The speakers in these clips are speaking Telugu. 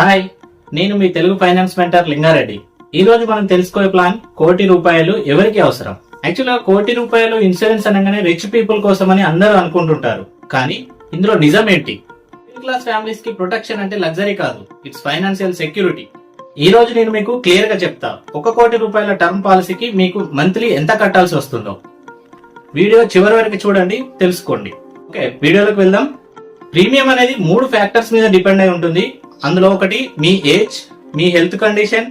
హాయ్, నేను మీ తెలుగు ఫైనాన్స్ మెంటర్ లింగారెడ్డి. ఈ రోజు మనం తెలుసుకోే ప్లాన్ ₹1,00,00,000 ఎవరికి అవసరం. యాక్చువల్గా ₹1,00,00,000 ఇన్సూరెన్స్ అనగానే రిచ్ పీపుల్ కోసం అని అందరూ అనుకుంటుంటారు. కానీ ఇందులో నిజం ఏంటి? మిడిల్ క్లాస్ ఫ్యామిలీస్ కి ప్రొటెక్షన్ అంటే లగ్జరీ కాదు, ఇట్స్ ఫైనాన్షియల్ సెక్యూరిటీ. ఈ రోజు నేను మీకు క్లియర్ గా చెప్తా, ₹1,00,00,000 టర్మ్ పాలసీకి మీకు మంత్లీ ఎంత కట్టాల్సి వస్తుందో. వీడియో చివరి వరకు చూడండి, తెలుసుకోండి. ఓకే, వీడియోలోకి వెళ్దాం. ప్రీమియం అనేది 3 ఫ్యాక్టర్స్ మీద డిపెండ్ అయి ఉంటుంది. అందులో ఒకటి మీ ఏజ్, మీ హెల్త్ కండిషన్,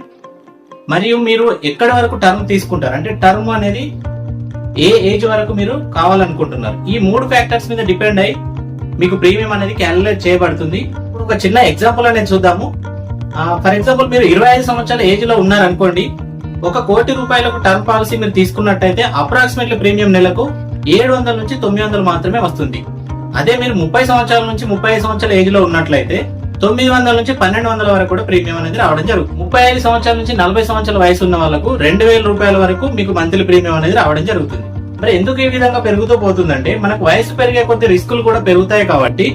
మరియు మీరు ఎక్కడి వరకు టర్మ్ తీసుకుంటారు, అంటే టర్మ్ అనేది ఏ ఏజ్ వరకు మీరు కావాలనుకుంటున్నారు. ఈ 3 ఫ్యాక్టర్స్ మీద డిపెండ్ అయి మీకు ప్రీమియం అనేది క్యాలిక్యులేట్ చేయబడుతుంది. ఇప్పుడు ఒక చిన్న ఎగ్జాంపుల్ అనేది చూద్దాము. ఫర్ ఎగ్జాంపుల్ మీరు 25 సంవత్సరాల ఏజ్ లో ఉన్నారనుకోండి. ₹1,00,00,000 టర్మ్ పాలసీ మీరు తీసుకున్నట్టయితే అప్రాక్సిమేట్లీ ప్రీమియం నెలకు 700 నుంచి 900 మాత్రమే వస్తుంది. అదే మీరు 30 సంవత్సరాల నుంచి 35 సంవత్సరాల ఏజ్ లో ఉన్నట్లయితే 900 నుంచి 1200 వరకు కూడా ప్రీమియం అనేది రావడం జరుగుతుంది. 35 సంవత్సరాల నుంచి 40 సంవత్సరాల వయసు ఉన్న వాళ్ళకు ₹2,000 వరకు మీకు మంత్లీ ప్రీమియం అనేది రావడం జరుగుతుంది. మరి ఎందుకు ఈ విధంగా పెరుగుతూ పోతుందంటే మనకు వయసు పెరిగే కొద్ది రిస్కులు కూడా పెరుగుతాయి కాబట్టి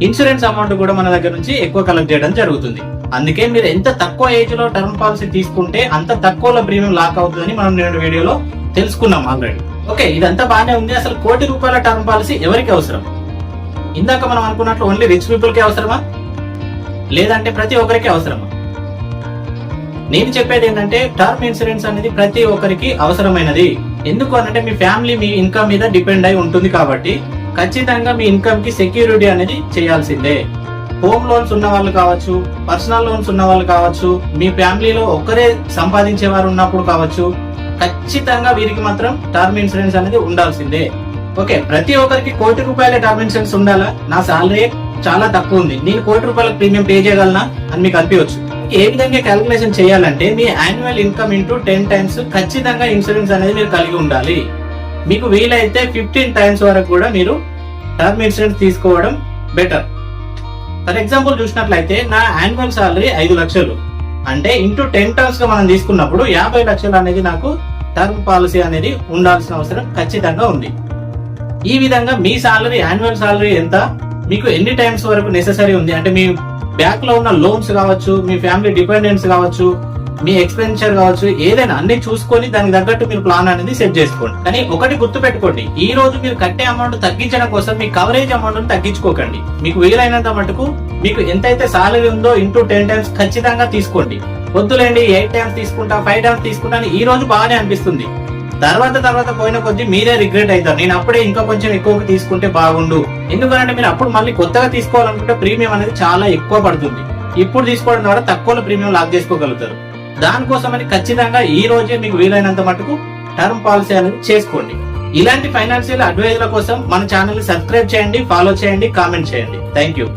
ఇన్సూరెన్స్ అమౌంట్ కూడా మన దగ్గర నుంచి ఎక్కువ కలెక్ట్ చేయడం జరుగుతుంది. అందుకే మీరు ఎంత తక్కువ ఏజ్ లో టర్మ్ పాలసీ తీసుకుంటే అంత తక్కువలో ప్రీమియం లాక్ అవుతుందని మనం నేడు వీడియోలో తెలుసుకున్నాం ఆల్రెడీ. ఓకే, ఇదంతా బాగానే ఉంది. అసలు ₹1,00,00,000 టర్మ్ పాలసీ ఎవరికి అవసరం? ఇందాక మనం అనుకున్నట్లు ఓన్లీ రిచ్ పీపుల్ కి అవసరమా, లేదంటే ప్రతి ఒక్కరికి అవసరమా? నేను చెప్పేది ఏంటంటే టర్మ్ ఇన్సూరెన్స్ అనేది ప్రతి ఒక్కరికి అవసరమైనది. ఎందుకు అనంటే మీ ఫ్యామిలీ మీ ఇన్కమ్ మీద డిపెండ్ అయి ఉంటుంది కాబట్టి ఖచ్చితంగా మీ ఇన్కమ్ కి సెక్యూరిటీ అనేది చేయాల్సిందే. హోమ్ లోన్స్ ఉన్న వాళ్ళు కావచ్చు, పర్సనల్ లోన్స్ ఉన్న వాళ్ళు కావచ్చు, మీ ఫ్యామిలీలో ఒక్కరే సంపాదించే వారు ఉన్నప్పుడు కావచ్చు, ఖచ్చితంగా వీరికి మాత్రం టర్మ్ ఇన్సూరెన్స్ అనేది ఉండాల్సిందే. ఓకే, ప్రతి ఒక్కరికి ₹1,00,00,000 టర్మ్ ఇన్సూరెన్స్ ఉండాలా? నా సాలరీ చాలా తక్కువ ఉంది, నేను ₹1,00,00,000 ప్రీమియం పే చేయగలనా అని మీకు అనిపించవచ్చు. ఏ విధంగా క్యాలిక్యులేషన్ చేయాలంటే మీ యాన్యువల్ ఇన్కమ్ ఇంటూ 10 టైమ్స్ ఖచ్చితంగా ఇన్సూరెన్స్ అనేది మీరు కలిగి ఉండాలి. మీకు వీలైతే 15 టైమ్స్ వరకు కూడా మీరు టర్మ్ ఇన్సూరెన్స్ తీసుకోవడం బెటర్. ఫర్ ఎగ్జాంపుల్ చూసినట్లయితే నా యాన్యువల్ సాలరీ 5 లక్షలు, అంటే ఇంటూ 10 టర్మ్స్ గా మనం తీసుకున్నప్పుడు 50 లక్షలు అనేది నాకు టర్మ్ పాలసీ అనేది ఉండాల్సిన అవసరం ఖచ్చితంగా ఉంది. ఈ విధంగా మీ సాలరీ, యాన్యువల్ సాలరీ ఎంత, మీకు ఎన్ని టైమ్స్ వరకు నెసెసరీ ఉంది, అంటే మీ బ్యాక్ లో ఉన్న లోన్స్ కావచ్చు, మీ ఫ్యామిలీ డిపెండెన్స్ కావచ్చు, మీ ఎక్స్పెండిచర్ కావచ్చు, ఏదైనా అన్ని చూసుకొని దానికి తగ్గట్టు మీరు ప్లాన్ అనేది సెట్ చేసుకోండి. కానీ ఒకటి గుర్తు పెట్టుకోండి, ఈ రోజు మీరు కట్టే అమౌంట్ తగ్గించడం కోసం మీ కవరేజ్ అమౌంట్ తగ్గించుకోకండి. మీకు వీలైనంత మటుకు మీకు ఎంతైతే సాలరీ ఉందో ఇంటూ 10 టైమ్స్ ఖచ్చితంగా తీసుకోండి. వద్దులేండి 8 టైమ్స్ తీసుకుంటా, 5 టైమ్స్ తీసుకుంటా అని ఈ రోజు బాగానే అనిపిస్తుంది, తర్వాత పోయిన కొద్ది మీరే రిగ్రెట్ అవుతారు. నేను అప్పుడే ఇంకా కొంచెం ఎక్కువ తీసుకుంటే బాగుండు. ఎందుకంటే మీరు అప్పుడు మళ్ళీ కొత్తగా తీసుకోవాలనుకుంటే ప్రీమియం అనేది చాలా ఎక్కువ పడుతుంది. ఇప్పుడు తీసుకోవడం ద్వారా తక్కువ ప్రీమియం లాక్ చేసుకోగలుగుతారు. దానికోసమని ఖచ్చితంగా ఈ రోజే మీకు వీలైనంత మటుకు టర్మ్ పాలసీ అనేది చేసుకోండి. ఇలాంటి ఫైనాన్షియల్ అడ్వైజర్ల కోసం మన ఛానల్ ని సబ్స్క్రైబ్ చేయండి, ఫాలో చేయండి, కామెంట్ చేయండి. Thank you.